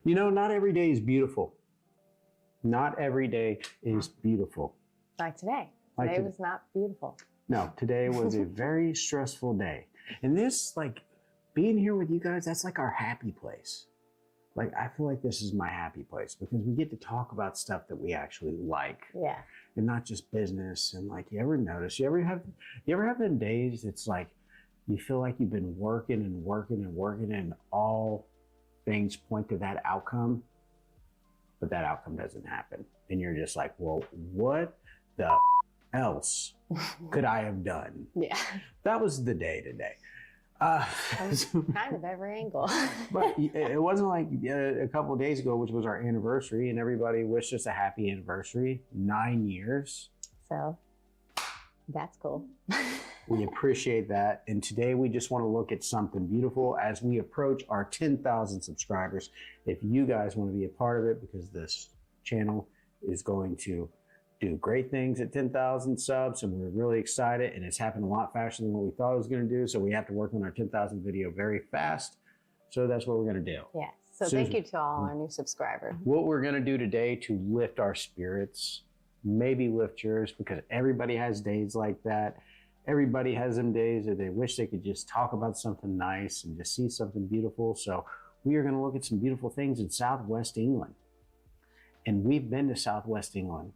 You know, not every day is beautiful. Not every day is beautiful. Like today. Today was not beautiful. No, today was a very stressful day. And this, like, being here with you guys, that's like our happy place. Like, I feel like this is my happy place because we get to talk about stuff that we actually like. Yeah. And not just business. And like, you ever notice, you ever have them days it's like, you feel like you've been working and working and working and all things point to that outcome, but that outcome doesn't happen. And you're just like, well, what the else could I have done? Yeah. That was the day today. Kind of every angle. But it wasn't like a couple of days ago, which was our anniversary, and everybody wished us a happy anniversary. 9 years. So that's cool. We appreciate that. And today we just want to look at something beautiful as we approach our 10,000 subscribers. If you guys want to be a part of it, because this channel is going to do great things at 10,000 subs, and we're really excited, and it's happened a lot faster than what we thought it was going to do. So we have to work on our 10,000 video very fast. So that's what we're going to do. Yes. So thank you to all our new subscribers. What we're going to do today to lift our spirits, maybe lift yours, because everybody has days like that. Everybody has them days that they wish they could just talk about something nice and just see something beautiful. So we are going to look at some beautiful things in Southwest England. And we've been to Southwest England,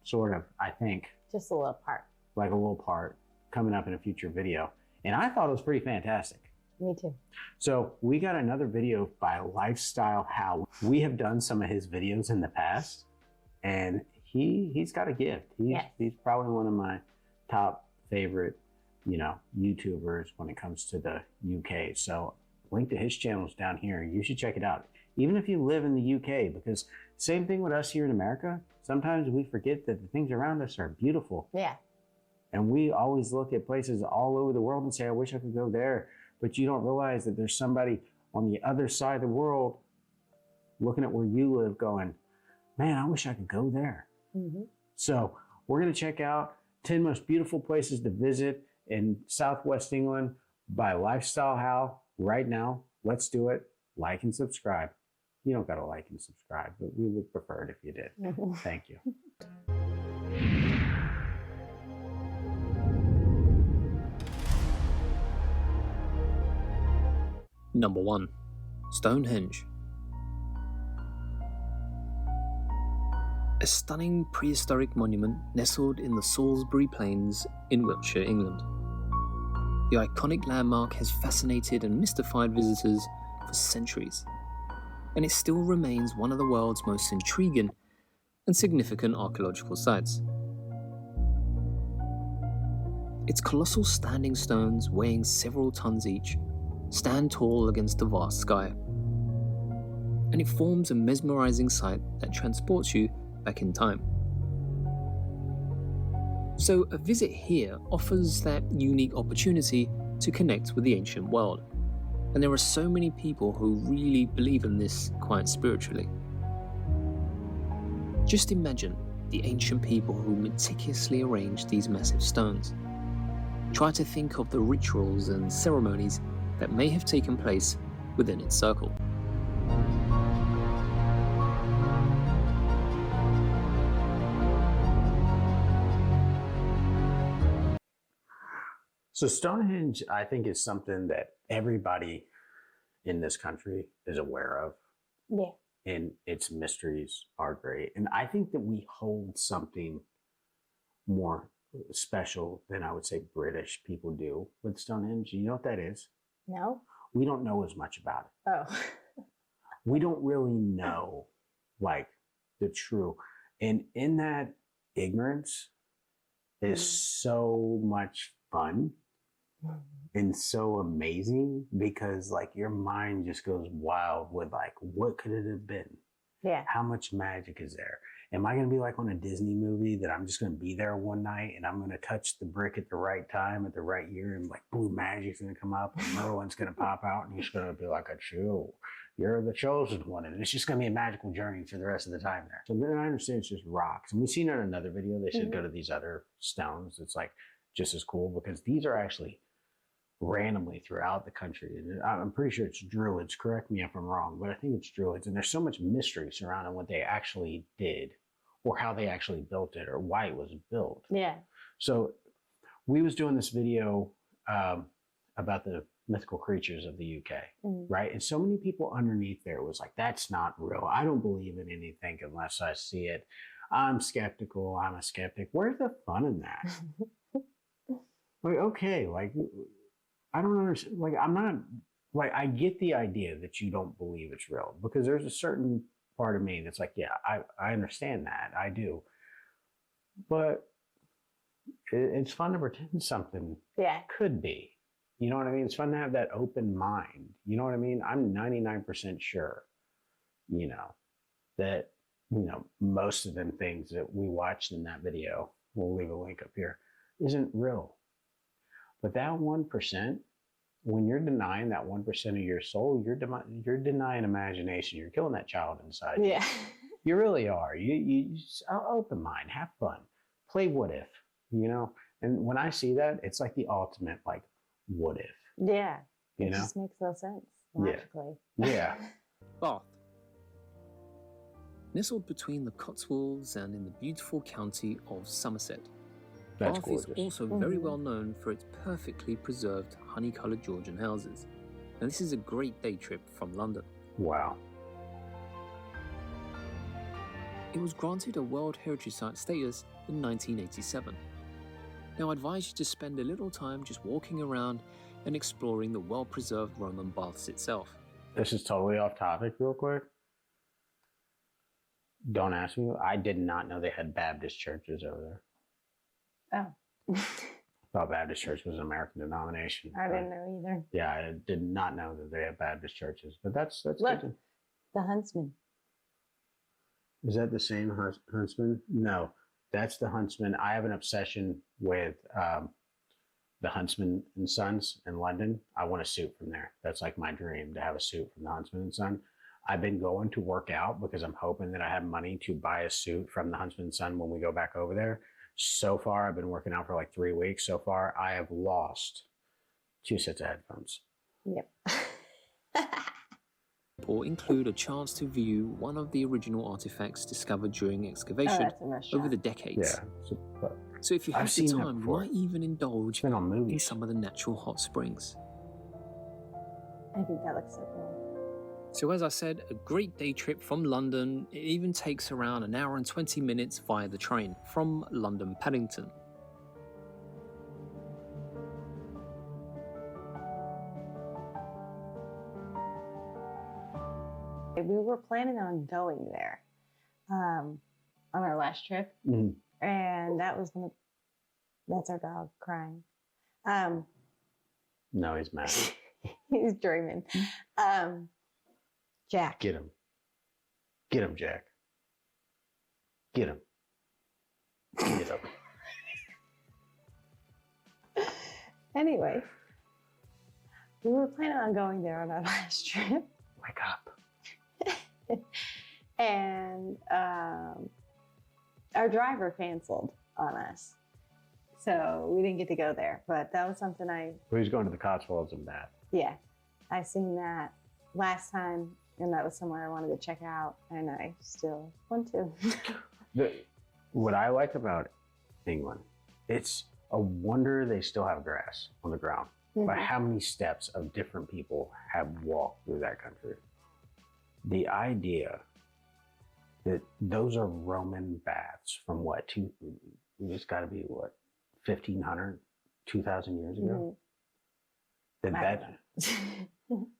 sort of, I think. Just a little part. Like a little part coming up in a future video. And I thought it was pretty fantastic. Me too. So we got another video by Lifestyle Hal. We have done some of his videos in the past, and he's got a gift. He's probably one of my top favorite, YouTubers when it comes to the UK. So link to his channel is down here. You should check it out. Even if you live in the UK, because same thing with us here in America. Sometimes we forget that the things around us are beautiful. Yeah. And we always look at places all over the world and say, I wish I could go there. But you don't realize that there's somebody on the other side of the world looking at where you live going, man, I wish I could go there. Mm-hmm. So we're going to check out 10 most beautiful places to visit in Southwest England by Lifestyle Hal right now. Let's do it. Like and subscribe. You don't got to like and subscribe, but we would prefer it if you did. Mm-hmm. Thank you. Number 1. Stonehenge. A stunning prehistoric monument nestled in the Salisbury Plains in Wiltshire, England. The iconic landmark has fascinated and mystified visitors for centuries, and it still remains one of the world's most intriguing and significant archaeological sites. Its colossal standing stones, weighing several tons each, stand tall against the vast sky, and it forms a mesmerizing sight that transports you back in time. So a visit here offers that unique opportunity to connect with the ancient world, and there are so many people who really believe in this quite spiritually. Just imagine the ancient people who meticulously arranged these massive stones. Try to think of the rituals and ceremonies that may have taken place within its circle. So Stonehenge, I think, is something that everybody in this country is aware of. Yeah. And its mysteries are great. And I think that we hold something more special than I would say British people do with Stonehenge. You know what that is? No? We don't know as much about it. Oh. We don't really know, like, the true. And in that ignorance is so much fun and so amazing, because like your mind just goes wild with like, what could it have been? Yeah. How much magic is there? Am I going to be like on a Disney movie that I'm just going to be there one night and I'm going to touch the brick at the right time at the right year, and like blue magic's going to come up and Merlin's going to pop out and he's going to be like, you're the chosen one, and it's just going to be a magical journey for the rest of the time there. So then I understand it's just rocks. And we've seen it in another video. They should go to these other stones. It's like just as cool, because these are actually randomly throughout the country. And I'm pretty sure it's Druids. Correct me if I'm wrong, but I think it's Druids. And there's so much mystery surrounding what they actually did, or how they actually built it, or why it was built. Yeah. So we was doing this video about the mythical creatures of the UK, right? And so many people underneath there was like, that's not real. I don't believe in anything unless I see it. I'm skeptical. I'm a skeptic. Where's the fun in that? Like, okay, like, I don't understand. Like, I'm not, like, I get the idea that you don't believe it's real, because there's a certain part of me that's like, yeah, I understand that. I do. But it's fun to pretend something could be. You know what I mean? It's fun to have that open mind. You know what I mean? I'm 99% sure, you know, that, you know, most of them things that we watched in that video, we'll leave a link up here, isn't real. But that 1%, when you're denying that 1% of your soul, you're denying imagination. You're killing that child inside you. Yeah. You really are. You just, open mind, have fun, play what if, you know? And when I see that, it's like the ultimate, like, what if? Yeah. You it know? just makes no sense logically. Yeah. Bath. Nestled between the Cotswolds and in the beautiful county of Somerset, That's Bath gorgeous. is also very well known for its perfectly preserved honey-coloured Georgian houses. And this is a great day trip from London. Wow. It was granted a World Heritage Site status in 1987. Now I advise you to spend a little time just walking around and exploring the well-preserved Roman baths itself. This is totally off topic real quick. Don't ask me. I did not know they had Baptist churches over there. Oh. I thought Baptist church was an American denomination. I didn't know either. Yeah, I did not know that they have Baptist churches. But that's Look, good. the huntsman. Is that the same huntsman? No, that's the huntsman. I have an obsession with the Huntsman and Sons in London. I want a suit from there. That's like my dream, to have a suit from the Huntsman and Son. I've been going to work out because I'm hoping that I have money to buy a suit from the Huntsman and Son when we go back over there. So far, I've been working out for like 3 weeks. So far, I have lost 2 sets of headphones. Yep. Or include a chance to view one of the original artifacts discovered during excavation over the decades. Yeah. So if you have the time, you might even indulge been on movies. in some of the natural hot springs. I think that looks so cool. So as I said, a great day trip from London. It even takes around an hour and 20 minutes via the train from London Paddington. We were planning on going there on our last trip. And that was that's our dog crying. No, he's mad. He's dreaming. Jack. Get him. Get him, Jack. Get him. Get him. Anyway, we were planning on going there on our last trip. Wake up. And our driver canceled on us. So we didn't get to go there. But that was something Well, he's going to the Cotswolds and back. yeah, I seen that last time, and that was somewhere I wanted to check out, and I still want to. What I like about England, it's a wonder they still have grass on the ground. But how many steps of different people have walked through that country? The idea that those are Roman baths from what, it's got to be what, 1,500, 2,000 years ago?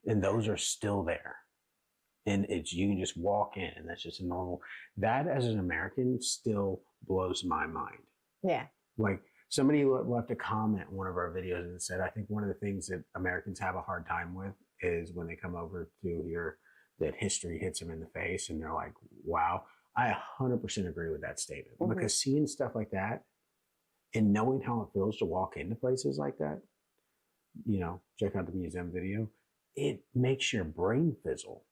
And those are still there. And you can just walk in, and that's just a normal. That, as an American, still blows my mind. Yeah. Like, somebody left a comment in one of our videos and said, I think one of the things that Americans have a hard time with is when they come over to here, that history hits them in the face and they're like, wow. I 100% agree with that statement, because seeing stuff like that and knowing how it feels to walk into places like that, you know, check out the museum video, it makes your brain fizzle.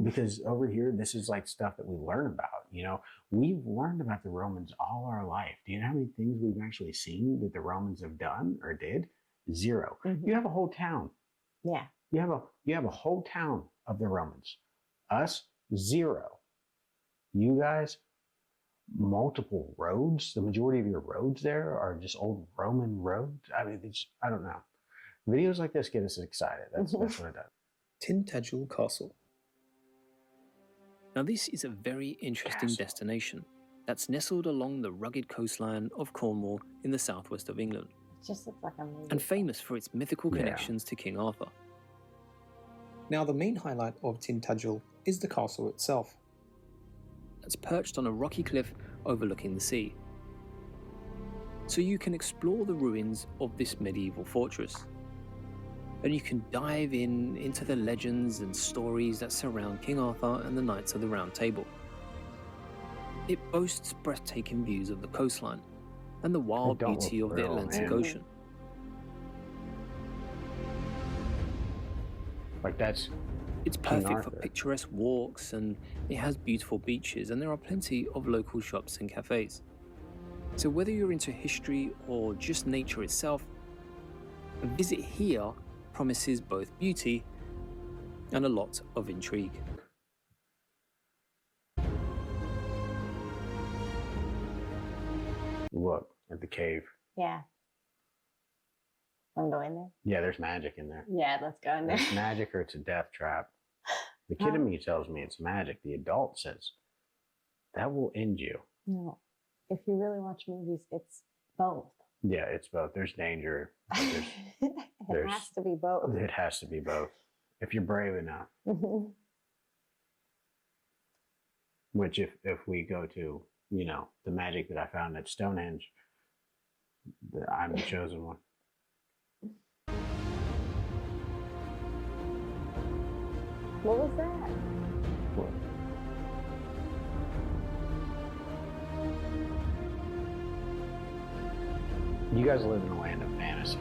Because over here, this is like stuff that we learn about. You know, we've learned about the Romans all our life. Do you know how many things we've actually seen that the Romans have done or did? zero. Mm-hmm. You have a whole town. Yeah. You have a whole town of the Romans. Us, zero. You guys, multiple roads. The majority of your roads there are just old Roman roads. I mean, I don't know. Videos like this get us excited. That's what it does. Tintagel Castle. Now this is a very interesting destination that's nestled along the rugged coastline of Cornwall in the southwest of England. It just looks like a movie. And famous for its mythical connections to King Arthur. Now the main highlight of Tintagel is the castle itself. It's perched on a rocky cliff overlooking the sea. So you can explore the ruins of this medieval fortress. And you can dive into the legends and stories that surround King Arthur and the Knights of the Round Table. It boasts breathtaking views of the coastline and the wild beauty of the Atlantic Ocean. Like it's perfect for picturesque walks, and it has beautiful beaches, and there are plenty of local shops and cafes. So whether you're into history or just nature itself, a visit here promises both beauty and a lot of intrigue. Look at the cave. Yeah. Want to go in there? Yeah, there's magic in there. Yeah, let's go in there. It's magic or it's a death trap. The kid in me tells me it's magic. The adult says that will end you. No. If you really watch movies, it's both. Yeah, it's both. There's danger. It has to be both. It has to be both. If you're brave enough. Which if we go to, the magic that I found at Stonehenge, I'm the chosen one. What was that? What? You guys live in a land of fantasy.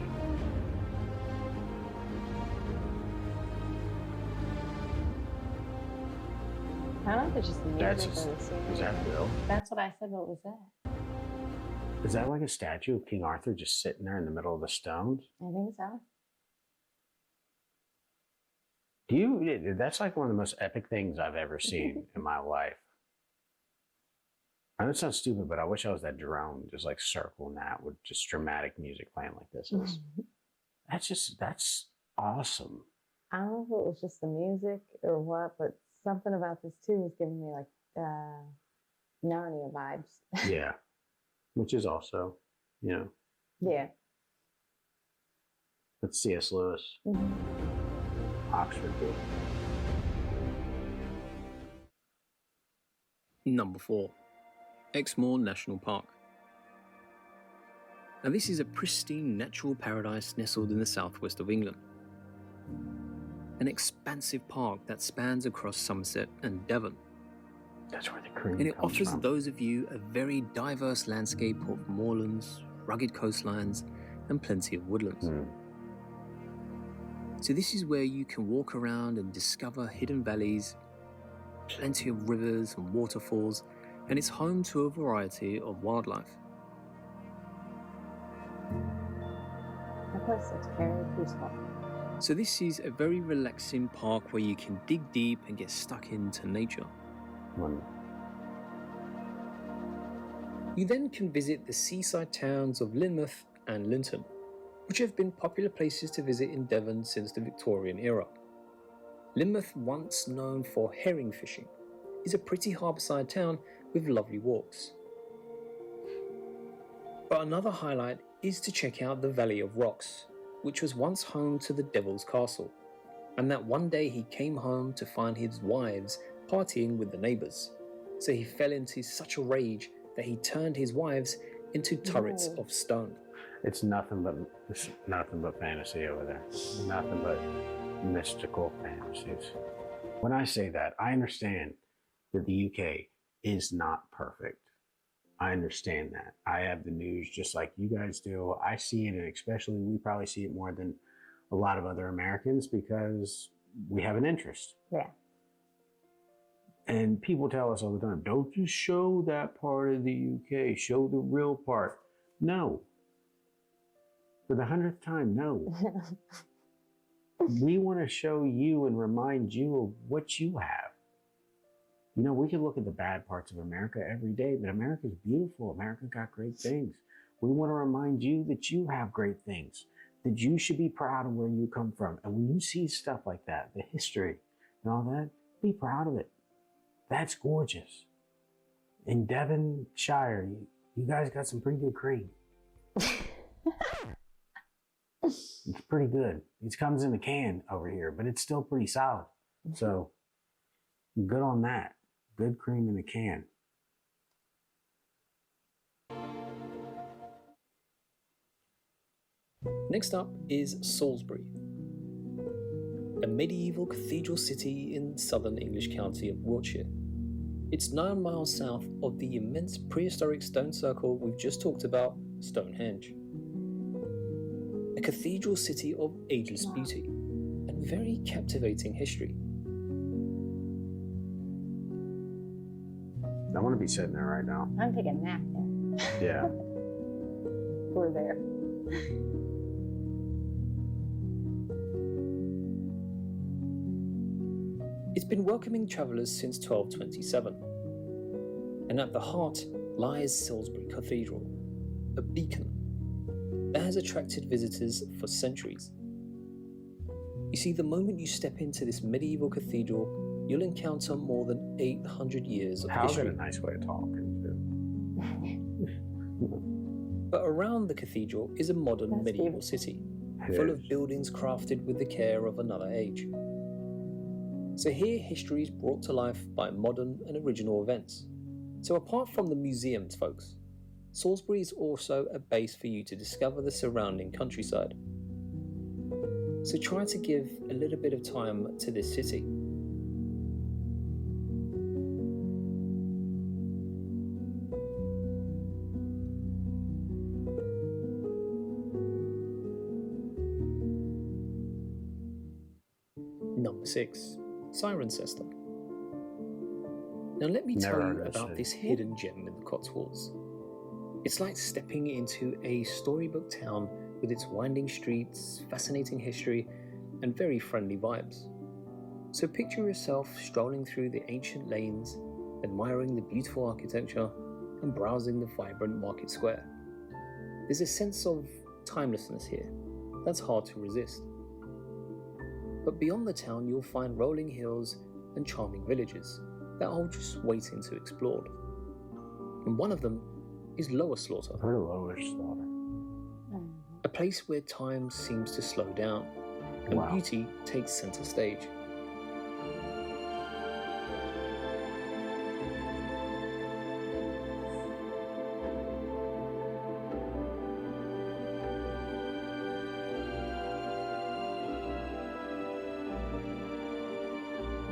I don't know if it's just music Is that real? That's what I said. What was that? Is that like a statue of King Arthur just sitting there in the middle of the stones? I think so. That's like one of the most epic things I've ever seen in my life. I know it sounds stupid, but I wish I was that drone just like circling that with just dramatic music playing like this. That's awesome. I don't know if it was just the music or what, but something about this too was giving me like Narnia vibes. Yeah. Which is also, Yeah. That's C.S. Lewis. Oxford book. Number 4. Exmoor National Park. Now this is a pristine natural paradise nestled in the southwest of England. An expansive park that spans across Somerset and Devon. That's where the cream and it comes offers from. those of you a very diverse landscape of moorlands, rugged coastlines, and plenty of woodlands. So this is where you can walk around and discover hidden valleys, plenty of rivers and waterfalls, and it's home to a variety of wildlife. That place looks very peaceful. So this is a very relaxing park where you can dig deep and get stuck into nature. You then can visit the seaside towns of Lynmouth and Linton, which have been popular places to visit in Devon since the Victorian era. Lynmouth, once known for herring fishing, is a pretty harbourside town with lovely walks. But another highlight is to check out the Valley of Rocks, which was once home to the Devil's Castle, and that one day he came home to find his wives partying with the neighbours. So he fell into such a rage that he turned his wives into turrets of stone. It's nothing but fantasy over there. Nothing but mystical fantasies. When I say that, I understand that the UK is not perfect. I understand that. I have the news just like you guys do. I see it, and especially we probably see it more than a lot of other Americans because we have an interest. Yeah. And people tell us all the time, don't just show that part of the UK, show the real part. No. For the 100th time, no. We want to show you and remind you of what you have. You know, we can look at the bad parts of America every day, but America's beautiful. America got great things. We want to remind you that you have great things, that you should be proud of where you come from. And when you see stuff like that, the history and all that, be proud of it. That's gorgeous. In Devonshire, you guys got some pretty good cream. It's pretty good. It comes in a can over here, but it's still pretty solid. So good on that. Good cream in a can. Next up is Salisbury, a medieval cathedral city in southern English county of Wiltshire. It's 9 miles south of the immense prehistoric stone circle we've just talked about, Stonehenge. A cathedral city of ageless beauty and very captivating history. I want to be sitting there right now. I'm taking a nap there. Yeah. We're there. It's been welcoming travellers since 1227, and at the heart lies Salisbury Cathedral, a beacon that has attracted visitors for centuries. You see, the moment you step into this medieval cathedral, you'll encounter more than 800 years of How's history. it a nice way of talking, too? But around the cathedral is a modern medieval city, full of buildings crafted with the care of another age. So here history is brought to life by modern and original events. So apart from the museums, folks, Salisbury is also a base for you to discover the surrounding countryside. So try to give a little bit of time to this city. Number 6. Cirencester. Now let me tell you about this hidden gem in the Cotswolds. It's like stepping into a storybook town with its winding streets, fascinating history, and very friendly vibes. So picture yourself strolling through the ancient lanes, admiring the beautiful architecture, and browsing the vibrant market square. There's a sense of timelessness here that's hard to resist. But beyond the town, you'll find rolling hills and charming villages that are just waiting to explore. And one of them is Lower Slaughter. I've heard of Lower Slaughter. A place where time seems to slow down and beauty takes center stage.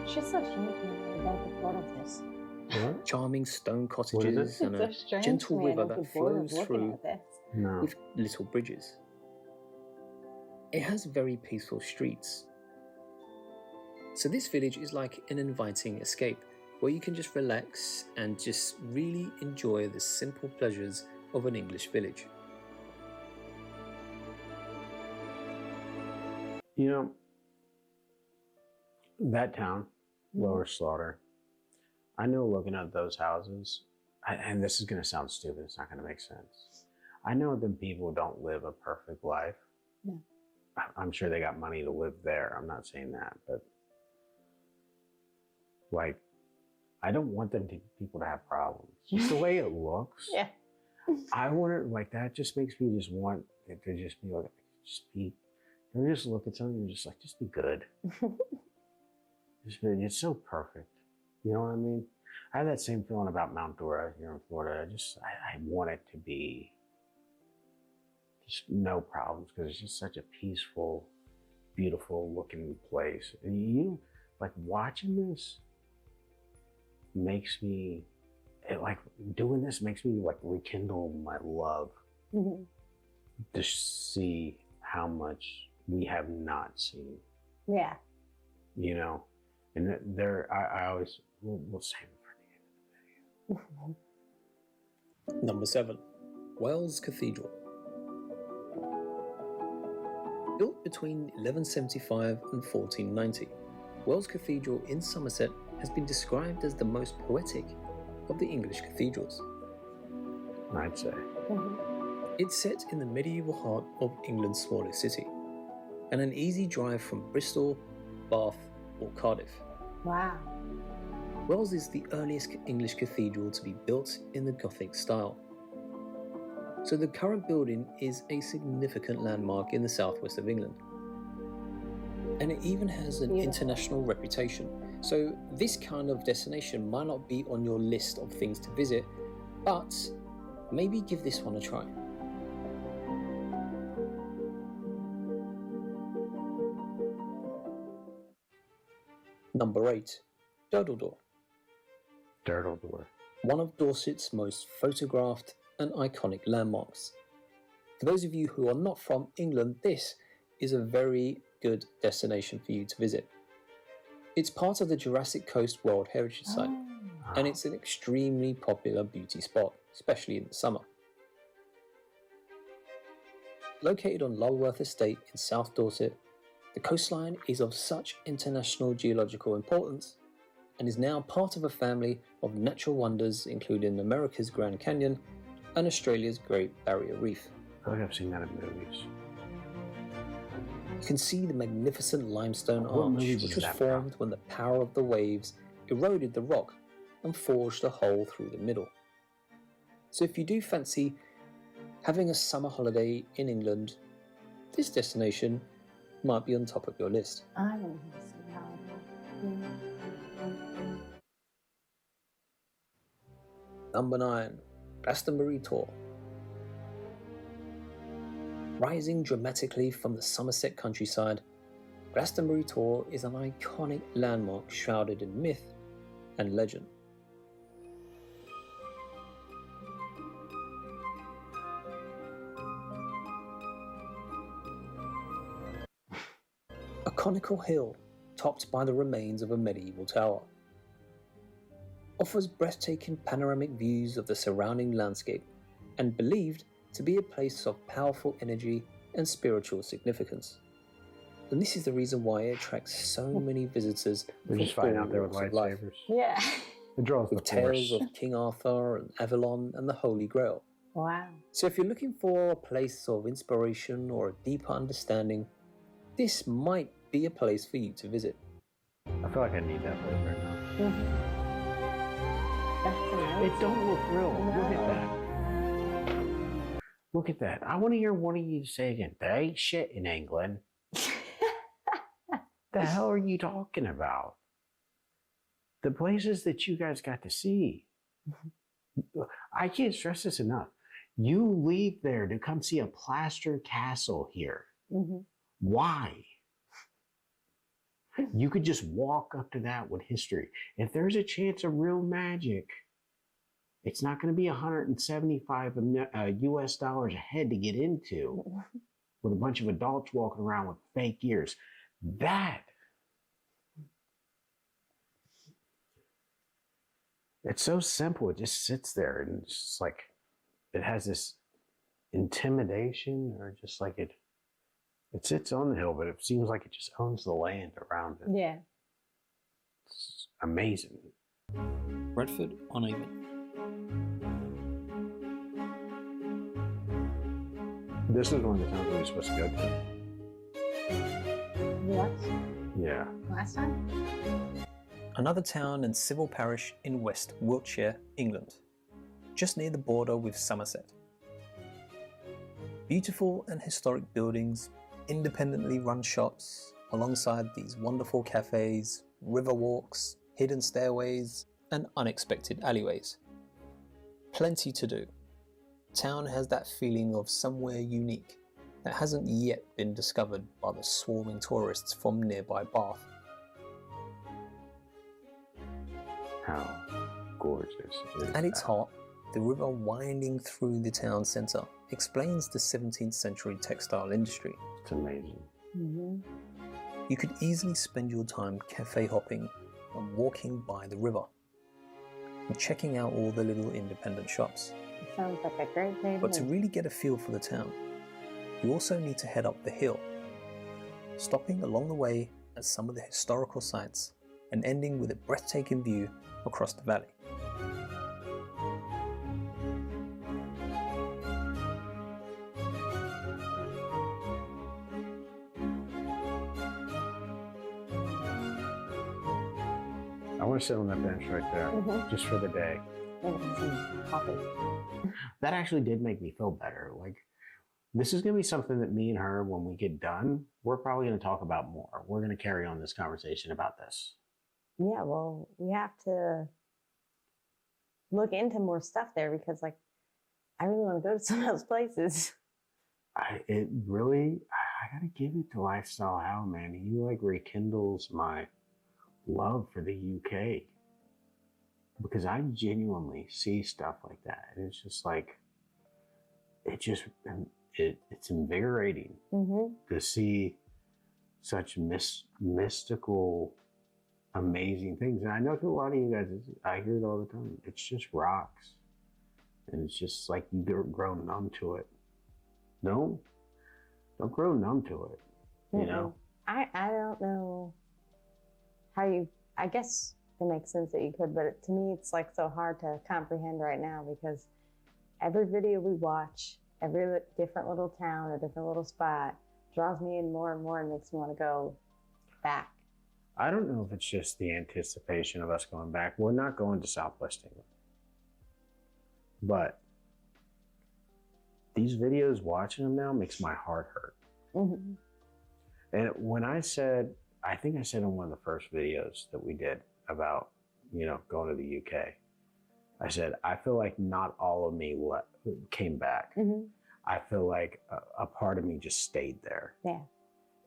It's just so strange to me that we got the board of this. What? Charming stone cottages and a gentle river that flows through with little bridges. It has very peaceful streets. So this village is like an inviting escape where you can just relax and just really enjoy the simple pleasures of an English village. You know, that town, Lower Slaughter, I know looking at those houses, and this is going to sound stupid, it's not going to make sense. I know that people don't live a perfect life. No. I'm sure they got money to live there. I'm not saying that, but like, I don't want people to have problems. Just the way it looks. Yeah. I want it like that. Just makes me just want it to just be like, you just look at something and you're just like, just be good. It's so perfect. You know what I mean? I have that same feeling about Mount Dora here in Florida. I want it to be just no problems because it's just such a peaceful, beautiful looking place. And like watching this makes me, doing this makes me like rekindle my love to see how much we have not seen. Yeah. You know, and I always, we'll save it for the end of the video. Number 7. Wells Cathedral. Built between 1175 and 1490, Wells Cathedral in Somerset has been described as the most poetic of the English cathedrals. I'd say. It's set in the medieval heart of England's smallest city, and an easy drive from Bristol, Bath, or Cardiff. Wow. Wells is the earliest English cathedral to be built in the Gothic style. So the current building is a significant landmark in the southwest of England. And it even has an international reputation. So this kind of destination might not be on your list of things to visit, but maybe give this one a try. Number 8, Tintagel. Tintagel. One of Dorset's most photographed and iconic landmarks. For those of you who are not from England, this is a very good destination for you to visit. It's part of the Jurassic Coast World Heritage Site, and it's an extremely popular beauty spot, especially in the summer. Located on Lulworth Estate in South Dorset, the coastline is of such international geological importance and is now part of a family of natural wonders including America's Grand Canyon and Australia's Great Barrier Reef. I feel like I've seen that in movies. You can see the magnificent limestone arch, which was formed when the power of the waves eroded the rock and forged a hole through the middle. So if you do fancy having a summer holiday in England, this destination might be on top of your list. I want to see how. Number 9, Glastonbury Tor. Rising dramatically from the Somerset countryside, Glastonbury Tor is an iconic landmark shrouded in myth and legend. A conical hill topped by the remains of a medieval tower offers breathtaking panoramic views of the surrounding landscape and believed to be a place of powerful energy and spiritual significance. And this is the reason why it attracts so many visitors. They're just flying out there with lightsabers. Yeah. It draws the with tales of King Arthur and Avon and the Holy Grail. Wow. So if you're looking for a place of inspiration or a deeper understanding, this might be a place for you to visit. I feel like I need that place right now. That's amazing. It don't look real. No. Look at that. Look at that. I want to hear one of you say again, there ain't shit in England. The hell are you talking about? The places that you guys got to see. I can't stress this enough. You leave there to come see a plaster castle here. Why? You could just walk up to that with history. If there's a chance of real magic, it's not going to be $175 US dollars a head to get into with a bunch of adults walking around with fake ears. It's so simple. It just sits there and it's just like, it has this intimidation or just like it sits on the hill, but it seems like it just owns the land around it. Yeah. It's amazing. Bradford on Avon. This is one of the towns we were supposed to go to. What? Yeah. Last time? Another town and civil parish in West Wiltshire, England, just near the border with Somerset. Beautiful and historic buildings, independently run shops, alongside these wonderful cafes, river walks, hidden stairways, and unexpected alleyways. Plenty to do. Town has that feeling of somewhere unique that hasn't yet been discovered by the swarming tourists from nearby Bath. How gorgeous is At its heart, the river winding through the town centre explains the 17th century textile industry. It's amazing. You could easily spend your time cafe hopping and walking by the river and checking out all the little independent shops. Sounds like a great day. But to really get a feel for the town, you also need to head up the hill stopping along the way at some of the historical sites and ending with a breathtaking view across the valley. I want to sit on that bench right there, just for the day. Some coffee. That actually did make me feel better. Like, this is going to be something that me and her, when we get done, we're probably going to talk about more. We're going to carry on this conversation about this. Yeah, well, we have to look into more stuff there because, like, I really want to go to some of those places. I got to give it to Lifestyle Hal, man. He, like, rekindles my love for the UK. Because I genuinely see stuff like that. And it's just like, it's invigorating to see such mystical, amazing things. And I know to a lot of you guys, I hear it all the time. It's just rocks. And it's just like you grow numb to it. No, don't grow numb to it. You know? I don't know how you, I guess it makes sense that you could, but to me, it's like so hard to comprehend right now because every video we watch, every different little town or different little spot draws me in more and more and makes me want to go back. I don't know if it's just the anticipation of us going back. We're not going to Southwest England. But these videos, watching them now, makes my heart hurt. And when I said, I think I said in one of the first videos that we did about, you know, going to the UK, I said, I feel like not all of me came back. I feel like a part of me just stayed there. Yeah.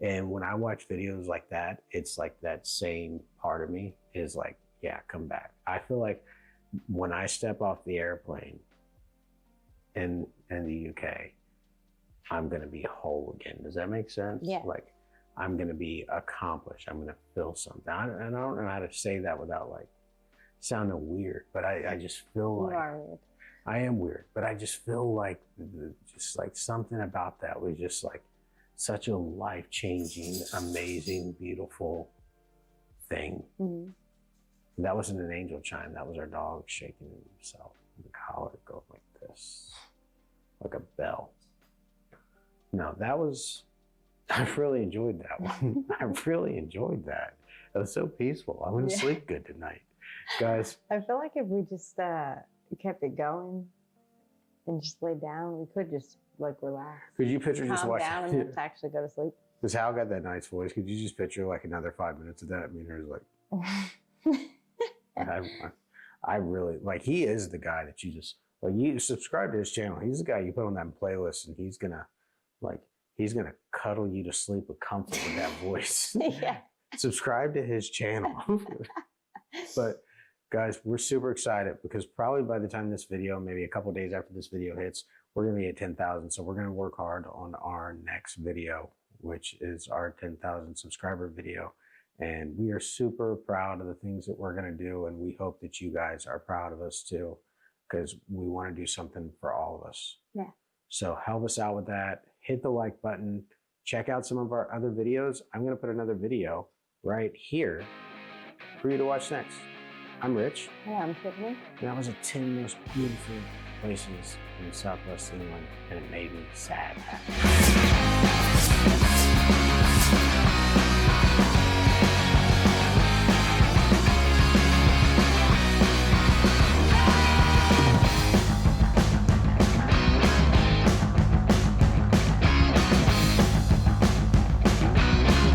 And when I watch videos like that, it's like that same part of me is like, yeah, come back. I feel like when I step off the airplane in the UK, I'm going to be whole again. Does that make sense? Yeah. Like, I'm going to be accomplished. I'm going to feel something. And I don't know how to say that without like sounding weird, but I just feel like, you are weird. I am weird, but I just feel like just like something about that was just like such a life-changing, amazing, beautiful thing. That wasn't an angel chime. That was our dog shaking himself. The collar goes like this, like a bell. No, that was, I really enjoyed that one. I really enjoyed that. It was so peaceful. I'm going to sleep good tonight. Guys. I feel like if we just kept it going and just laid down, we could just like relax. Could you picture just watching? Calm down and have to actually go to sleep. Because Hal got that nice voice. Could you just picture like another 5 minutes of that? I mean, there's like, I really, like, he is the guy that you just, like, you subscribe to his channel. He's the guy you put on that playlist and he's going to cuddle you to sleep with comfort with that voice. Yeah. Subscribe to his channel. But guys, we're super excited because probably by the time this video, maybe a couple days after this video hits, we're going to be at 10,000. So we're going to work hard on our next video, which is our 10,000 subscriber video. And we are super proud of the things that we're going to do. And we hope that you guys are proud of us too, because we want to do something for all of us. Yeah. So help us out with that. Hit the like button. Check out some of our other videos. I'm going to put another video right here for you to watch next. I'm Rich. Yeah, I'm Tiffany. And that was the 10 most beautiful places in Southwest England, and it made me sad.